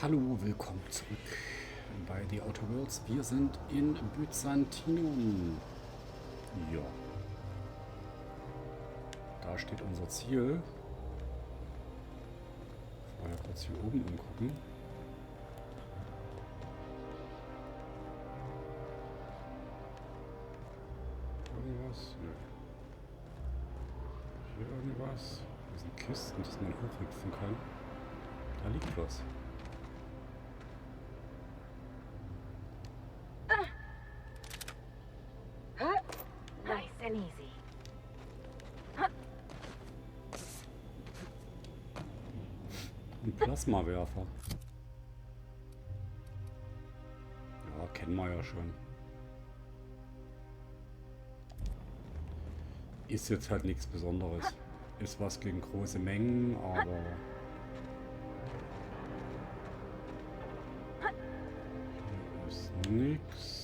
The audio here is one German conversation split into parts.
Hallo, willkommen zurück bei The Outer Worlds. Wir sind in Byzantinum. Ja. Da steht unser Ziel. Vorher kurz hier oben umgucken. Irgendwas? Nö. Hier irgendwas? Hier sind Kisten, dass man hochhüpfen kann. Da liegt was. Nice and easy. Ein Plasmawerfer. Ja, kennen wir ja schon. Ist jetzt halt nichts Besonderes. Ist was gegen große Mengen, aber... Hier ist nix.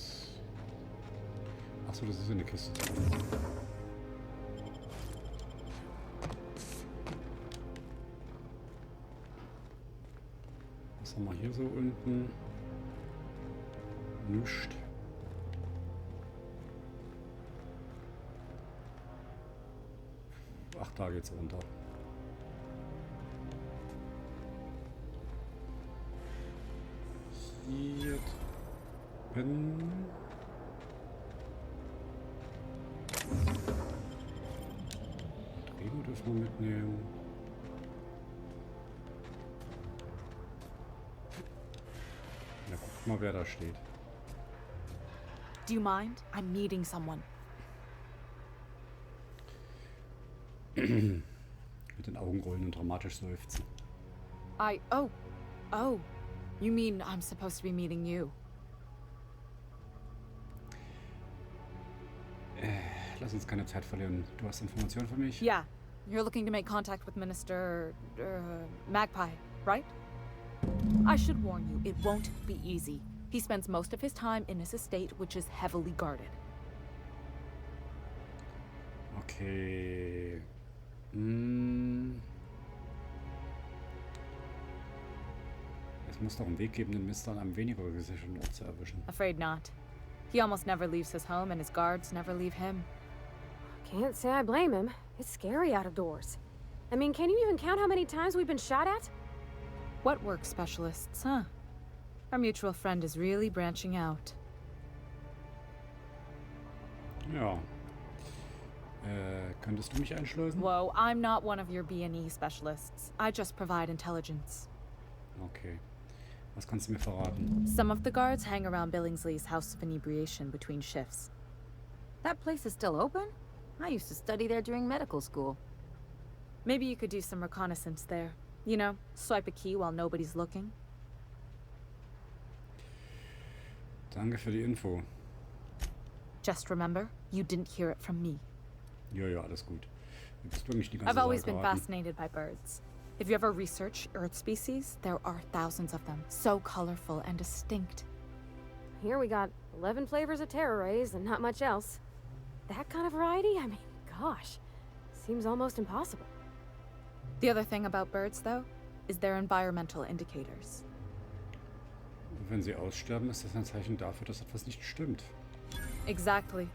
Achso, das ist eine Kiste. Was haben wir hier so unten? Nischt. Ach, da geht's runter. Hier bin. Batterien dürfen wir mitnehmen. Na, guck mal, wer da steht. Do you mind? I'm meeting someone. Mit den Augen rollen und dramatisch seufzen. Oh. You mean I'm supposed to be meeting you? Lass uns keine Zeit verlieren. Du hast Informationen für mich? Yeah. You're looking to make contact with Minister... Magpie, right? I should warn you, it won't be easy. He spends most of his time in his estate, which is heavily guarded. Okay. Es muss doch einen Weg geben, den Mister an einem weniger gesicherten Ort zu erwischen. Afraid not. He almost never leaves his home, and his guards never leave him. Can't say I blame him. It's scary out of doors. I mean, can you even count how many times we've been shot at? What work specialists, huh? Our mutual friend is really branching out. Ja. Könntest du mich einschleusen? Whoa, I'm not one of your B&E specialists. I just provide intelligence. Okay. Was kannst du mir verraten? Some of the guards hang around Billingsley's House of Inebriation between shifts. That place is still open? I used to study there during medical school. Maybe you could do some reconnaissance there. You know, swipe a key while nobody's looking. Danke für die Info. Just remember, you didn't hear it from me. Ja, alles gut. Wie bist du eigentlich die ganze I've always Sache been geraten? fascinated by birds. If you ever research Earth species, there are thousands of them, so colorful and distinct. Here we got 11 flavors of terror rays and not much else. That kind of variety? I mean, gosh. Seems almost impossible. The other thing about birds, though, is their environmental indicators. Wenn sie aussterben, ist das ein Zeichen dafür, dass etwas nicht stimmt. Exactly.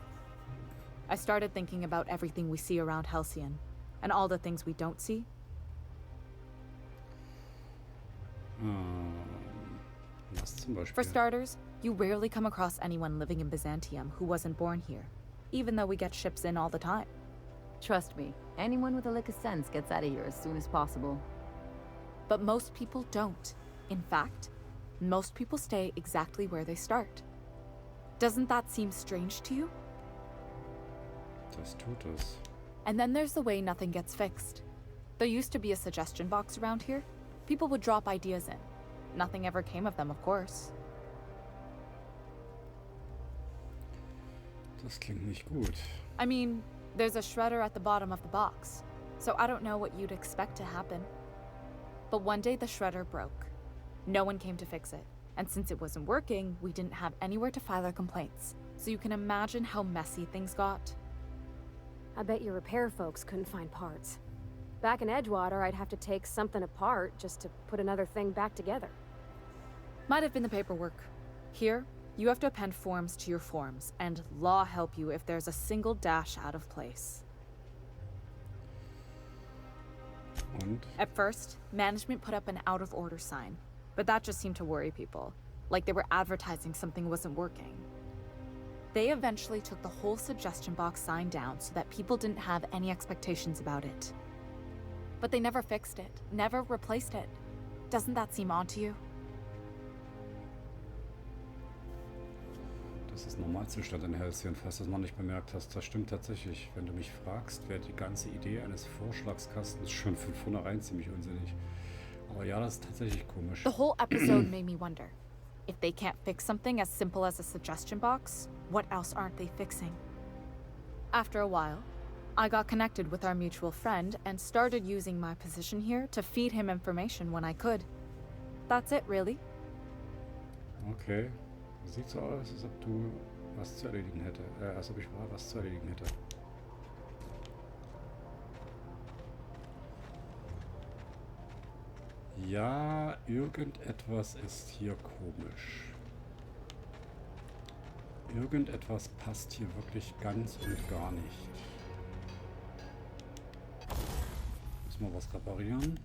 I started thinking about everything we see around Halcyon, and all the things we don't see. Was zum Beispiel? For starters, you rarely come across anyone living in Byzantium who wasn't born here, even though we get ships in all the time. Trust me, anyone with a lick of sense gets out of here as soon as possible. But most people don't. In fact, most people stay exactly where they start. Doesn't that seem strange to you? Das tut es. And then there's the way nothing gets fixed. There used to be a suggestion box around here. People would drop ideas in. Nothing ever came of them, of course. Das klingt nicht gut. I mean, there's a shredder at the bottom of the box, so I don't know what you'd expect to happen. But one day the shredder broke. No one came to fix it, and since it wasn't working, we didn't have anywhere to file our complaints. So you can imagine how messy things got. I bet your repair folks couldn't find parts. Back in Edgewater, I'd have to take something apart just to put another thing back together. Might have been the paperwork. Here, you have to append forms to your forms, and law help you if there's a single dash out of place. Und? At first, management put up an out-of-order sign, but that just seemed to worry people, like they were advertising something wasn't working. They eventually took the whole suggestion box sign down so that people didn't have any expectations about it. But they never fixed it, never replaced it. Doesn't that seem odd to you? Das ist Normalzustand in Halcyon, falls du es noch nicht bemerkt hast. Das stimmt tatsächlich. Wenn du mich fragst, wäre die ganze Idee eines Vorschlagskastens schon von vornherein ziemlich unsinnig. Aber ja, das ist tatsächlich komisch. The whole episode made me wonder. If they can't fix something as simple as a suggestion box, what else aren't they fixing? After a while, I got connected with our mutual friend and started using my position here to feed him information when I could. That's it, really. Okay. Sieht so aus, als ob du was zu erledigen hätte. Als ob ich was zu erledigen hätte. Ja, irgendetwas ist hier komisch. Irgendetwas passt hier wirklich ganz und gar nicht. Müssen wir was reparieren?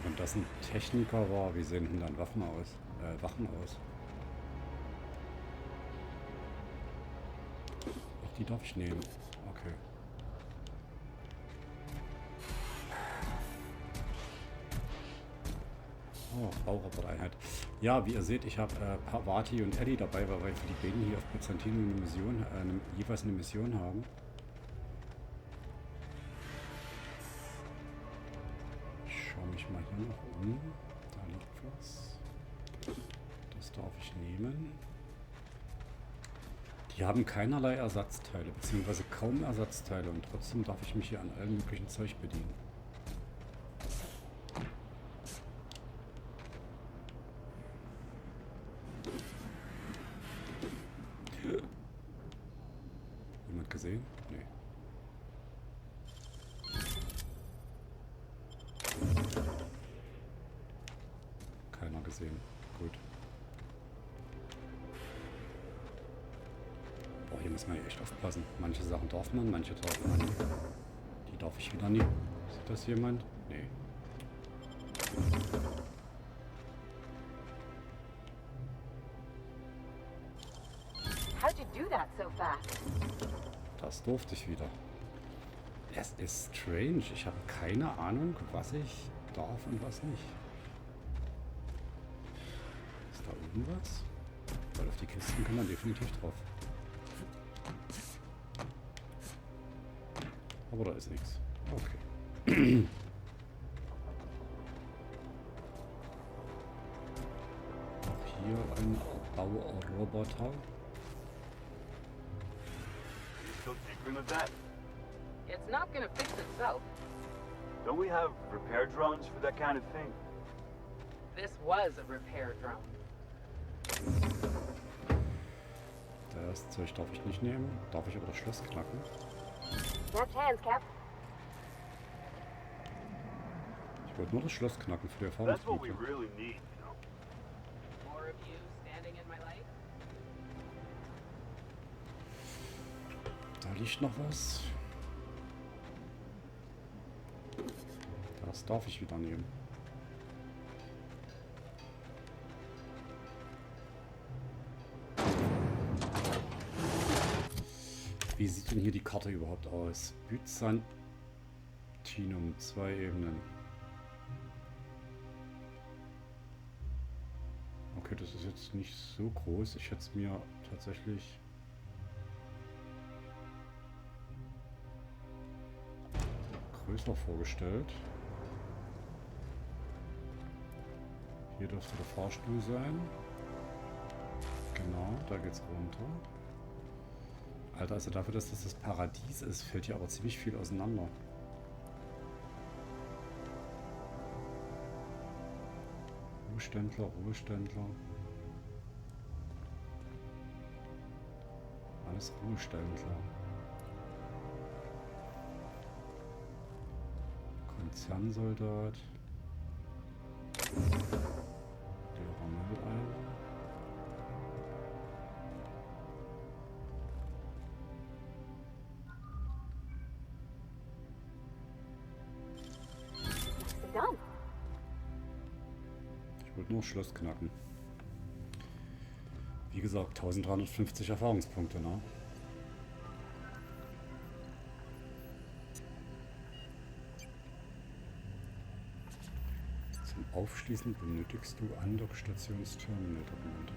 Wenn das ein Techniker war, wie sehen denn dann Waffen aus? Wachen aus? Ach, die darf ich nehmen. Okay. Oh, Baurobotereinheit. Ja, wie ihr seht, ich habe Parvati und Ellie dabei, weil wir für die beiden hier auf Byzantinum eine Mission, jeweils eine Mission haben. Ich mal hier noch um. Da liegt was. Das darf ich nehmen. Die haben keinerlei Ersatzteile, beziehungsweise kaum Ersatzteile und trotzdem darf ich mich hier an allem möglichen Zeug bedienen. Jemand gesehen? Nee. Gesehen. Gut. Boah, hier muss man ja echt aufpassen. Manche Sachen darf man, manche darf man nicht. Die darf ich wieder nie. Sieht das jemand? Nee. How'd you do that so fast? Das durfte ich wieder. Es ist strange. Ich habe keine Ahnung, was ich darf und was nicht. Da irgendwas? Weil auf die Kisten kann man definitiv drauf. Aber da ist nichts. Okay. Auch hier ein Bauroboter. Still tinkering with that? It's not gonna fix itself. Don't we have repair drones for that kind of thing? This was a repair drone. Das Zeug darf ich nicht nehmen. Darf ich aber das Schloss knacken? No chance, Cap. Ich wollte nur das Schloss knacken für die That's what we Erfahrungspunkte. really need, you know? More of you standing in my light? Da liegt noch was. Das darf ich wieder nehmen. Wie sieht denn hier die Karte überhaupt aus? Byzantinum, 2 Ebenen. Okay, das ist jetzt nicht so groß. Ich hätte es mir tatsächlich größer vorgestellt. Hier dürfte der Fahrstuhl sein. Genau, da geht's runter. Alter, also dafür, dass das Paradies ist, fällt hier aber ziemlich viel auseinander. Ruheständler, Ruheständler. Alles Ruheständler. Konzernsoldat. Leerer Mülleimer. Done. Ich wollte nur Schloss knacken. Wie gesagt, 1350 Erfahrungspunkte, ne? Zum Aufschließen benötigst du Andockstations-Terminal-Dokumente.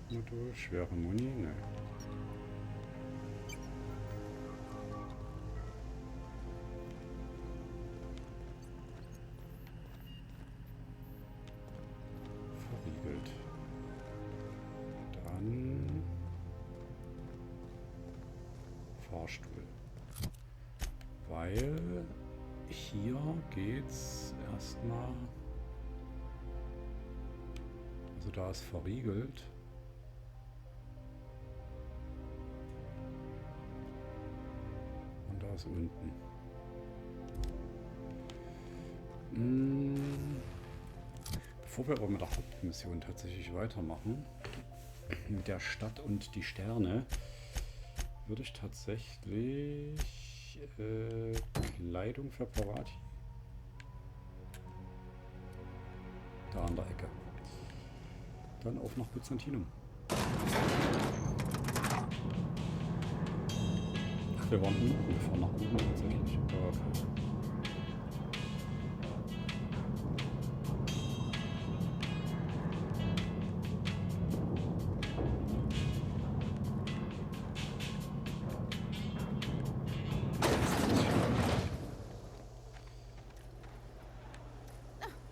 Modul, schwere Muni, ne. Verriegelt. Dann Fahrstuhl. Weil hier geht's erstmal. Also da ist verriegelt. Da ist unten. Bevor wir aber mit der Hauptmission tatsächlich weitermachen, mit der Stadt und die Sterne, würde ich tatsächlich Kleidung für Paradies. Da an der Ecke. Dann auf nach Byzantinum. Ach, wir waren unten, wir fahren nach oben tatsächlich. Okay.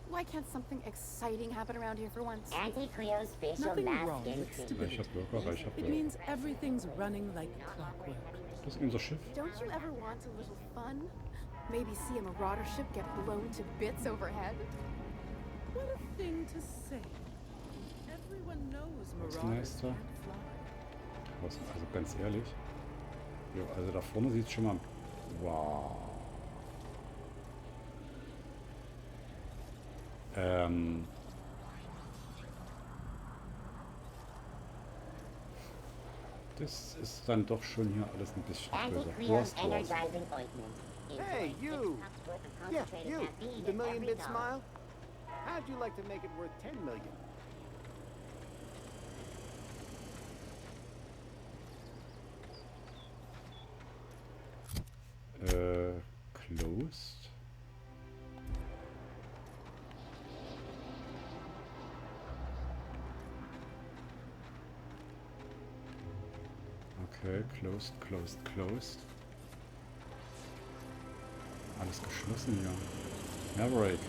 Why can't something exciting happen around here for once? Anti-Creospatial Nothing mass wrong with increase. stability. Reicher Bürger, reicher It Bürger. means everything's running like clockwork. Das ist unser Schiff. Don't you ever want a little fun? Maybe see a marauder ship get blown to bits overhead? What a thing to say. Everyone knows Was marauders Meister? can't fly. Also ganz ehrlich. Jo, also da vorne sieht es schon mal. Wow. Das ist dann doch schon hier alles ein bisschen böse. Anti-Creon energizing ointment. Hey, you! Yeah, you! The million-bit smile? How'd you like to make it worth 10 million? Closed. Okay, closed, closed, closed. Alles geschlossen hier. Maverick.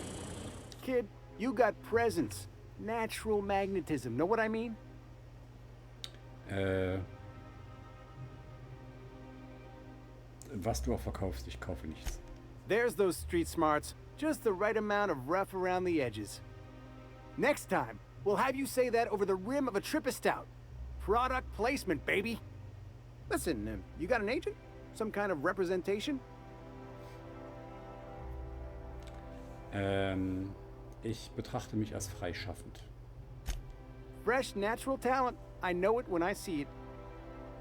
Kid, you got presence. Natural magnetism. Know what I mean? Was du auch verkaufst, ich kaufe nichts. There's those street smarts. Just the right amount of rough around the edges. Next time, we'll have you say that over the rim of a Trippa Stout. Product placement, baby. Listen, you got an agent? Some kind of representation? Ich betrachte mich als freischaffend. Fresh, natural talent. I know it when I see it.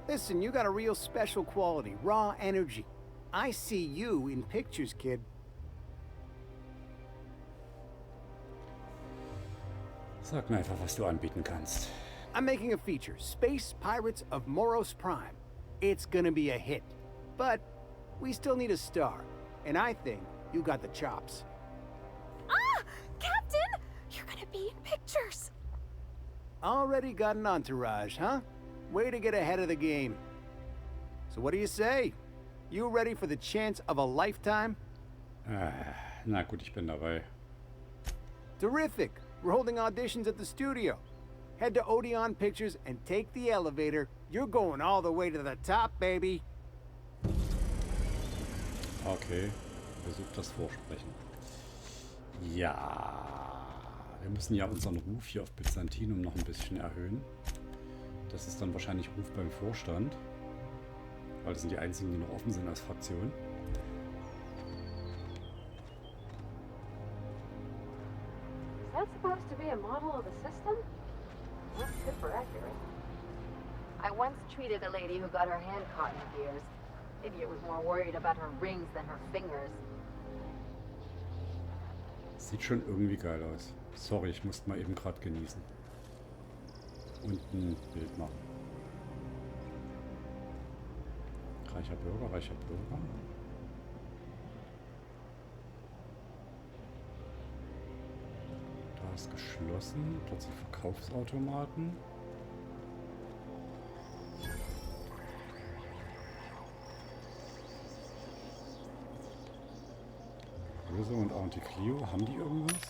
Listen, you got a real special quality, raw energy. I see you in pictures, kid. Sag mir einfach, was du anbieten kannst. I'm making a feature, Space Pirates of Moros Prime. It's gonna be a hit. But we still need a star. And I think you got the chops. Ah! Captain! You're gonna be in pictures! Already got an entourage, huh? Way to get ahead of the game. So what do you say? You ready for the chance of a lifetime? Na gut, ich bin dabei. Terrific. We're holding auditions at the studio. Head to Odeon Pictures and take the elevator. You're going all the way to the top, baby. Okay, versucht das Vorsprechen. Ja, wir müssen ja unseren Ruf hier auf Byzantinum noch ein bisschen erhöhen. Das ist dann wahrscheinlich Ruf beim Vorstand. Weil das sind die einzigen, die noch offen sind als Fraktion. Is that supposed to be a model of the system? That's super accurate. I once treated a lady who got her hand caught in gears. Idiot was more worried about her rings than her fingers. Sieht schon irgendwie geil aus. Sorry, ich musste mal eben gerade genießen. Und ein Bild machen. Reicher Bürger, reicher Bürger. Da ist geschlossen. Dort sind Verkaufsautomaten. Böse und Anti-Clio, haben die irgendwas?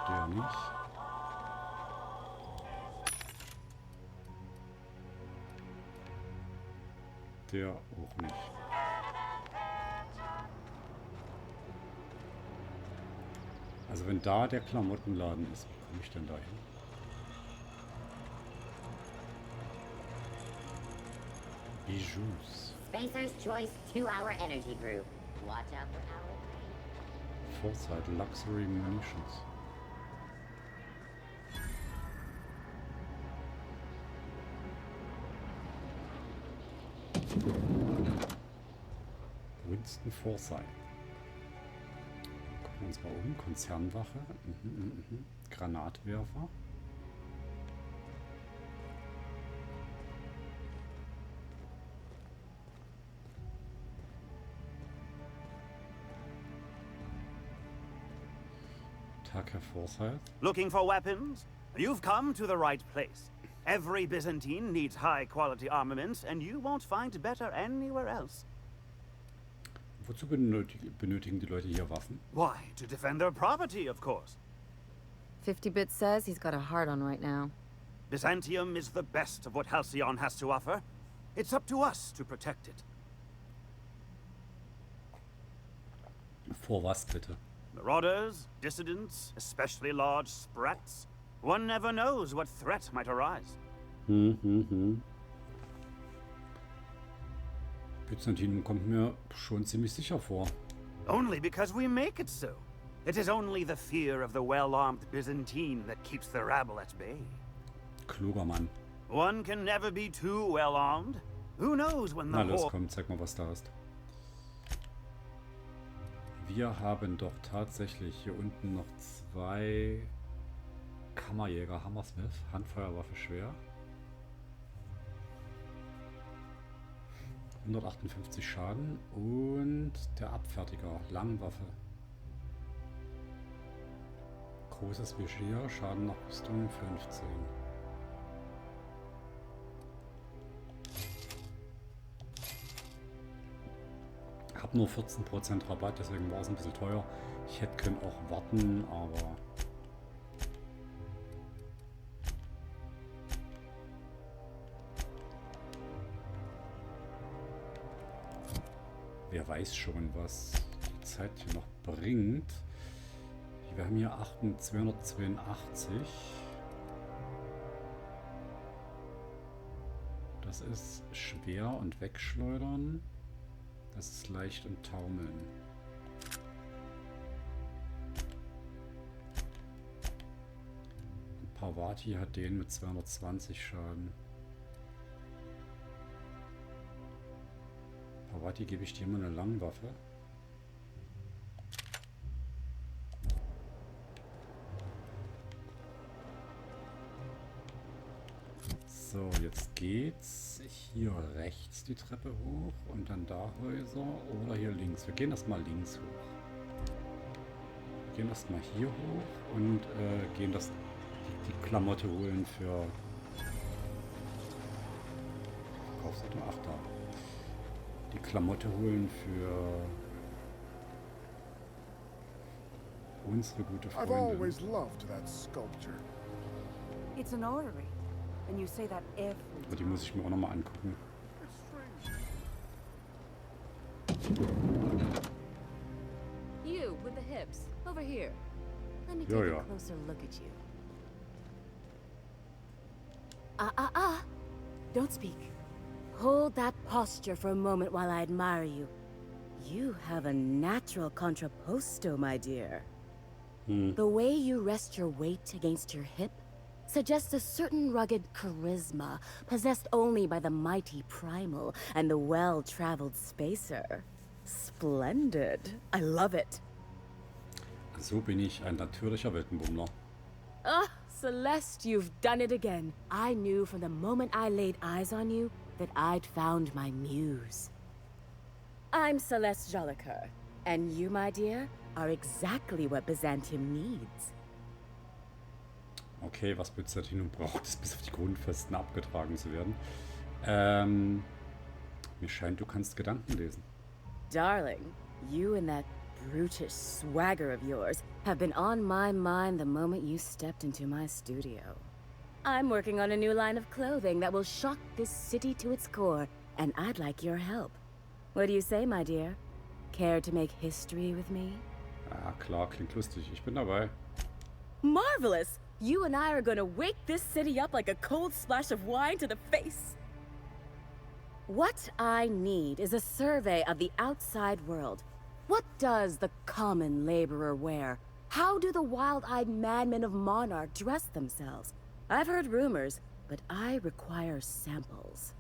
Der nicht. Der auch nicht. Also wenn da der Klamottenladen ist, wie komme ich denn da hin? Bijoux. Spacer's Choice 2-hour energy group. Watch out for hour 3. Foresight Luxury Munitions. Winston Foresight. Gucken wir uns mal um. Konzernwache. Granatwerfer. Tag, Herr Forsyth. Looking for weapons? You've come to the right place. Every Byzantine needs high-quality armaments, and you won't find better anywhere else. Wozu benötigen die Leute hier Waffen? Why? To defend their property, of course. 50-Bit says he's got a hard on right now. Byzantium is the best of what Halcyon has to offer. It's up to us to protect it. Vor was bitte? Marauders, dissidents, especially large sprats. One never knows what threat might arise. Byzantinum kommt mir schon ziemlich sicher vor. Only because we make it so. It is only the fear of the well-armed Byzantine that keeps the rabble at bay. Kluger Mann. One can never be too well-armed. Who knows when the Na los, war... komm, zeig mal, was da ist. Wir haben doch tatsächlich hier unten noch 2 Kammerjäger Hammersmith, Handfeuerwaffe schwer. 158 Schaden und der Abfertiger, Langwaffe. Großes Visier, Schaden nach Rüstung 15. Hab nur 14% Rabatt, deswegen war es ein bisschen teuer. Ich hätte können auch warten, aber wer weiß schon, was die Zeit hier noch bringt. Wir haben hier 282. Das ist schwer und wegschleudern. Das ist leicht und taumeln. Parvati hat den mit 220 Schaden. Parvati, gebe ich dir mal eine Langwaffe. So, jetzt geht's hier rechts die Treppe hoch und dann da Häuser oder hier links. Wir gehen erstmal links hoch. Wir gehen erstmal hier hoch und gehen die Klamotte holen für Verkaufsauto. Ach da. Die Klamotte holen für Unsere gute I've Freundin. always loved that sculpture. It's an orrery, and you say that every Aber die muss ich mir auch nochmal angucken. You with the hips, over here. Let me Ja, take ja. a closer look at you. Don't speak. Hold that posture for a moment while I admire you. You have a natural contrapposto, my dear. The way you rest your weight against your hip suggests a certain rugged charisma possessed only by the mighty primal and the well-traveled spacer. Splendid. I love it. So bin ich ein natürlicher Weltenbummler. Ah, Celeste, you've done it again. I knew from the moment I laid eyes on you that I'd found my muse. I'm Celeste Jolicoeur, and you, my dear, are exactly what Byzantium needs. Okay, was Byzantinum braucht, ist bis auf die Grundfesten abgetragen zu werden. Mir scheint, du kannst Gedanken lesen. Darling, you and that brutish swagger of yours have been on my mind the moment you stepped into my studio. I'm working on a new line of clothing that will shock this city to its core, and I'd like your help. What do you say, my dear? Care to make history with me? Ah, klar, klingt lustig. Ich bin dabei. Marvelous! You and I are gonna wake this city up like a cold splash of wine to the face. What I need is a survey of the outside world. What does the common laborer wear? How do the wild-eyed madmen of Monarch dress themselves? I've heard rumors, but I require samples.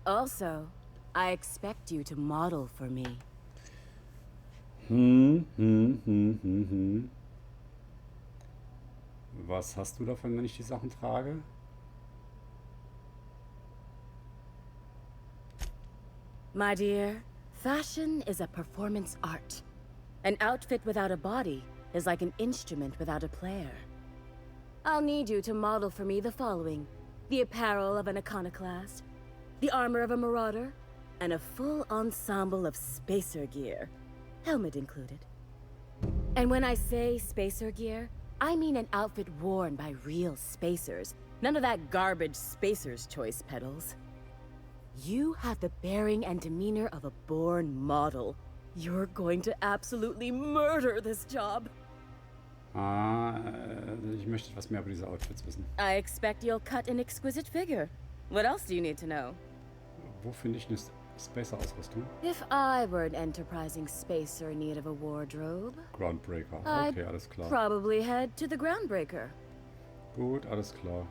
Also, I expect you to model for me. Was hast du davon, wenn ich die Sachen trage? My dear, fashion is a performance art. An outfit without a body is like an instrument without a player. I'll need you to model for me the following: the apparel of an iconoclast, the armor of a marauder, and a full ensemble of spacer gear, helmet included. And when I say spacer gear, I mean an outfit worn by real spacers, none of that garbage spacer's choice pedals. You have the bearing and demeanor of a born model. You're going to absolutely murder this job. Ich möchte etwas mehr über diese Outfits wissen. I expect you'll cut an exquisite figure. What else do you need to know? Wo finde ich eine Spacer-Ausrüstung? If I were an enterprising spacer in need of a wardrobe, Groundbreaker. I'd Okay, alles klar. probably head to the Groundbreaker. Gut, alles klar.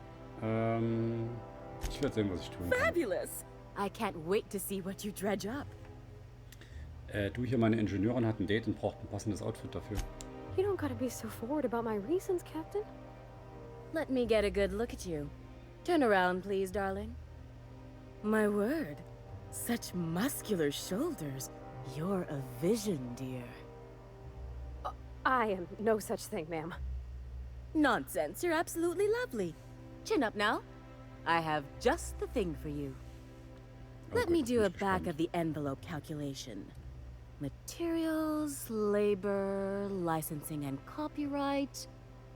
Ich werde sehen, was ich tun kann. Fabulous! I can't wait to see what you dredge up. Du hier, meine Ingenieurin, hat ein Date und braucht ein passendes Outfit dafür. You don't gotta be so forward about my reasons, Captain. Let me get a good look at you. Turn around, please, darling. My word. Such muscular shoulders. You're a vision, dear. I am no such thing, ma'am. Nonsense. You're absolutely lovely. Chin up now. I have just the thing for you. Let me do a back of the envelope calculation. Materials, labor, licensing and copyright.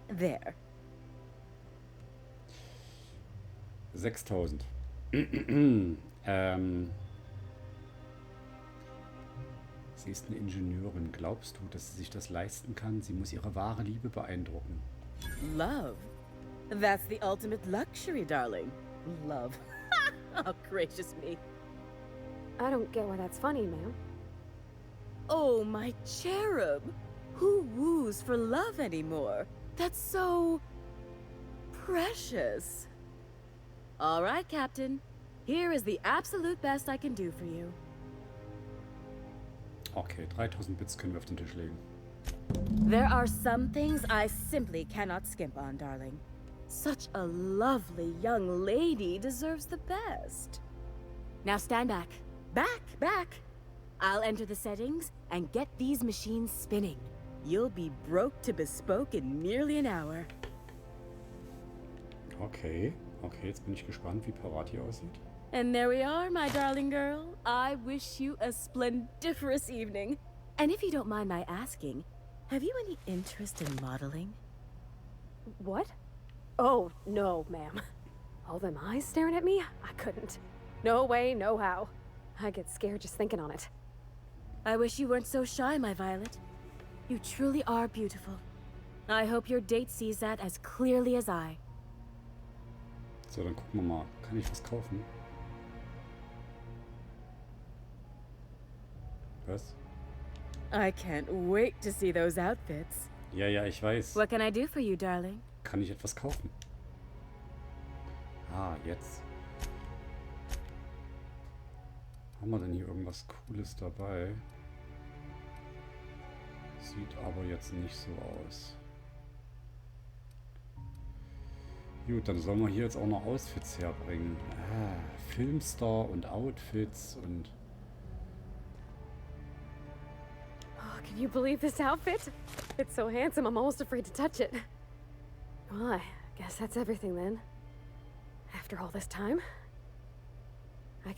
There. 6.000. Sie ist eine Ingenieurin. Glaubst du, dass sie sich das leisten kann? Sie muss ihre wahre Liebe beeindrucken. Love? That's the ultimate luxury, darling. Love. Oh, gracious me. I don't get why that's funny, ma'am. Oh, my cherub. Who woos for love anymore? That's so... precious. All right, Captain. Here is the absolute best I can do for you. Okay, 3000 Bits können wir auf den Tisch legen. There are some things I simply cannot skimp on, darling. Such a lovely young lady deserves the best. Now stand back. Back! I'll enter the settings and get these machines spinning. You'll be broke to bespoke in nearly an hour. Okay, jetzt bin ich gespannt, wie parat hier aussieht. And there we are, my darling girl. I wish you a splendiferous evening. And if you don't mind my asking, Have you any interest in modeling? What? Oh, no, ma'am. All them eyes staring at me? I couldn't. No way, no how. I get scared just thinking on it. I wish you weren't so shy, my Violet. You truly are beautiful. I hope your date sees that as clearly as I. So, dann gucken wir mal. Kann ich was kaufen? Was? I can't wait to see those outfits. Ja, ja, ich weiß. What can I do for you, darling? Kann ich etwas kaufen? Ah, jetzt. Haben wir denn hier irgendwas Cooles dabei? Sieht aber jetzt nicht so aus. Gut, dann sollen wir hier jetzt auch noch Outfits herbringen. Ah, Filmstar und Outfits und... Oh, can you believe this outfit? It's so handsome, I'm almost afraid to touch it. Well, I guess that's everything then. After all this time, I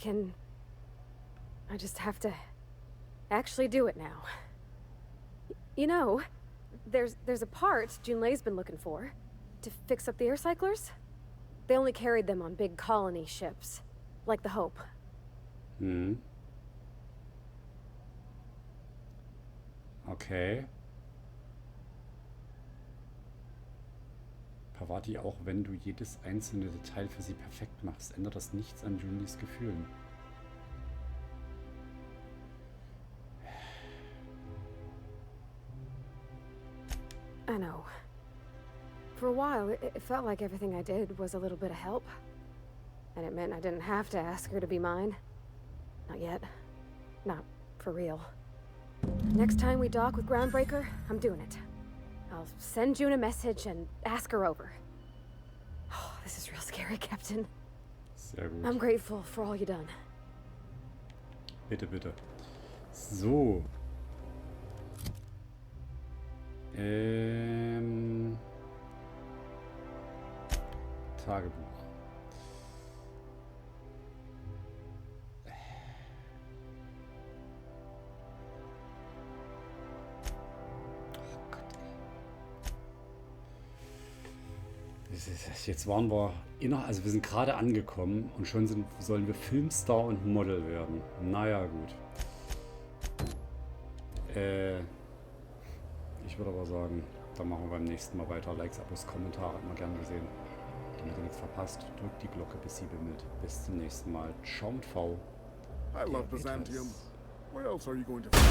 just have to actually do it now. You know, there's a part Junlei's been looking for to fix up the air cyclers. They only carried them on big colony ships, like the Hope. Hm. Okay. Parvati, auch wenn du jedes einzelne Detail für sie perfekt machst, ändert das nichts an Junleis Gefühlen. I know. For a while, it felt like everything I did was a little bit of help. And it meant I didn't have to ask her to be mine. Not yet. Not for real. Next time we dock with Groundbreaker, I'm doing it. I'll send June a message and ask her over. Oh, this is real scary, Captain. Sehr gut. I'm grateful for all you done. Bitte, bitte. So. Tagebuch. Jetzt waren wir also wir sind gerade angekommen und schon sollen wir Filmstar und Model werden. Naja, gut. Ich würde aber sagen, dann machen wir beim nächsten Mal weiter. Likes, Abos, Kommentare immer gern gesehen. Damit ihr nichts verpasst, drückt die Glocke, bis sie bimmelt. Bis zum nächsten Mal. Ciao mit V. I love Byzantium. Where else are you going to find